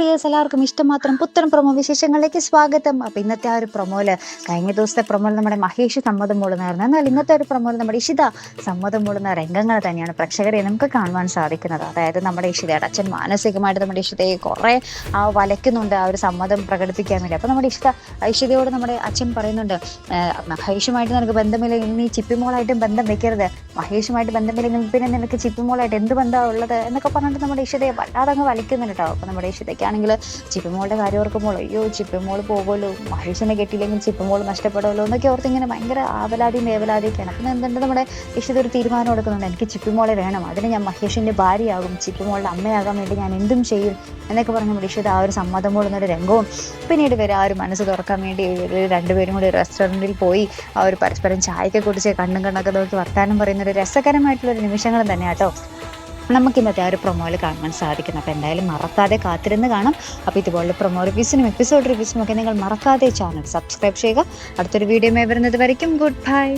Dears, എല്ലാവർക്കും ഇഷ്ടമാത്രം പുത്തൻ promo വിശേഷങ്ങളിലേക്ക് സ്വാഗതം. അപ്പോൾ ഇന്നത്തെ ആ ഒരു പ്രൊമോയില്, കഴിഞ്ഞ ദിവസത്തെ പ്രൊമോയിൽ നമ്മുടെ മഹേഷ് സമ്മതം മൂളുന്നായിരുന്നു. എന്നാൽ ഇന്നത്തെ ഒരു പ്രൊമോയിൽ നമ്മുടെ ഇഷിത സമ്മതം മൂളുന്ന രംഗങ്ങൾ തന്നെയാണ് പ്രേക്ഷകരെ നമുക്ക് കാണുവാൻ സാധിക്കുന്നത്. അതായത് നമ്മുടെ ഇഷിതയുടെ അച്ഛൻ മാനസികമായിട്ട് നമ്മുടെ ഇഷിതയെ കുറേ വലയ്ക്കുന്നുണ്ട് ആ ഒരു സമ്മതം പ്രകടിപ്പിക്കാൻ വേണ്ടി. അപ്പോൾ നമ്മുടെ ഇഷിതയോട് നമ്മുടെ അച്ഛൻ പറയുന്നുണ്ട്, മഹേഷുമായിട്ട് നിനക്ക് ബന്ധമില്ലെങ്കിൽ നീ ചിപ്പിമോളായിട്ടും ബന്ധം വെക്കരുത്, മഹേഷുമായിട്ട് ബന്ധമില്ലെങ്കിൽ പിന്നെ നിനക്ക് ചിപ്പിമോളായിട്ട് എന്ത് ബന്ധമാണ് ഉള്ളത് എന്നൊക്കെ പറഞ്ഞിട്ട് നമ്മുടെ ഇഷിതയെ വല്ലാതെ അങ്ങ് വലിക്കുന്നുണ്ട് കേട്ടോ. അപ്പോൾ നമ്മുടെ ഇഷിതയ്ക്കാണെങ്കിൽ ചിപ്പിമോളുടെ കാര്യം ഓർക്കുമ്പോൾ അയ്യോ ചിപ്പിമോൾ പോകുമല്ലോ, മഹേഷിനെ കെട്ടിയില്ലെങ്കിൽ ചിപ്പിമോൾ നഷ്ടപ്പെടുമല്ലോ എന്നൊക്കെ ഓർത്ത് ഇങ്ങനെ ഭയങ്കര ആവലാതിയും വേവലാതിയൊക്കെയാണ്. അപ്പം എന്തുണ്ട് നമ്മുടെ ഇഷിത ഒരു തീരുമാനം എടുക്കുന്നുണ്ട്, എനിക്ക് ചിപ്പിമോളെ വേണം, അതിന് ഞാൻ മഹേഷിൻ്റെ ഭാര്യയാകും, ചിപ്പിമോളുടെ അമ്മയാകാൻ വേണ്ടി ഞാൻ എന്തും ചെയ്യും എന്നൊക്കെ പറഞ്ഞ് നമ്മുടെ ഇഷിത ആ ഒരു സമ്മതം മൂളുന്നൊരു രംഗവും പിന്നീട് വരെ ആ ഒരു മനസ്സ് തുറക്കാൻ വേണ്ടി രണ്ടുപേരും കൂടി റെസ്റ്റോറൻറ്റിൽ പോയി ആ ഒരു പരസ്പരം ചായയൊക്കെ കുടിച്ച് കണ്ണും കണ്ണൊക്കെ നോക്കി വർത്താനം പറയുന്നൊരു രസകരമായിട്ടുള്ളൊരു നിമിഷങ്ങളും തന്നെ കേട്ടോ നമുക്കിന്നത്തെ ആ ഒരു പ്രൊമോയിൽ കാണാൻ സാധിക്കുന്നത്. അപ്പോൾ എന്തായാലും മറക്കാതെ കാത്തിരുന്ന് കാണാം. അപ്പോൾ ഇതുപോലുള്ള പ്രൊമോ റിവ്യൂസിനും എപ്പിസോഡ് റിവ്യൂസിനും ഒക്കെ നിങ്ങൾ മറക്കാതെ ചാനൽ സബ്സ്ക്രൈബ് ചെയ്യുക. അടുത്തൊരു വീഡിയോ വരുന്നത് വരയ്ക്കും ഗുഡ് ബൈ.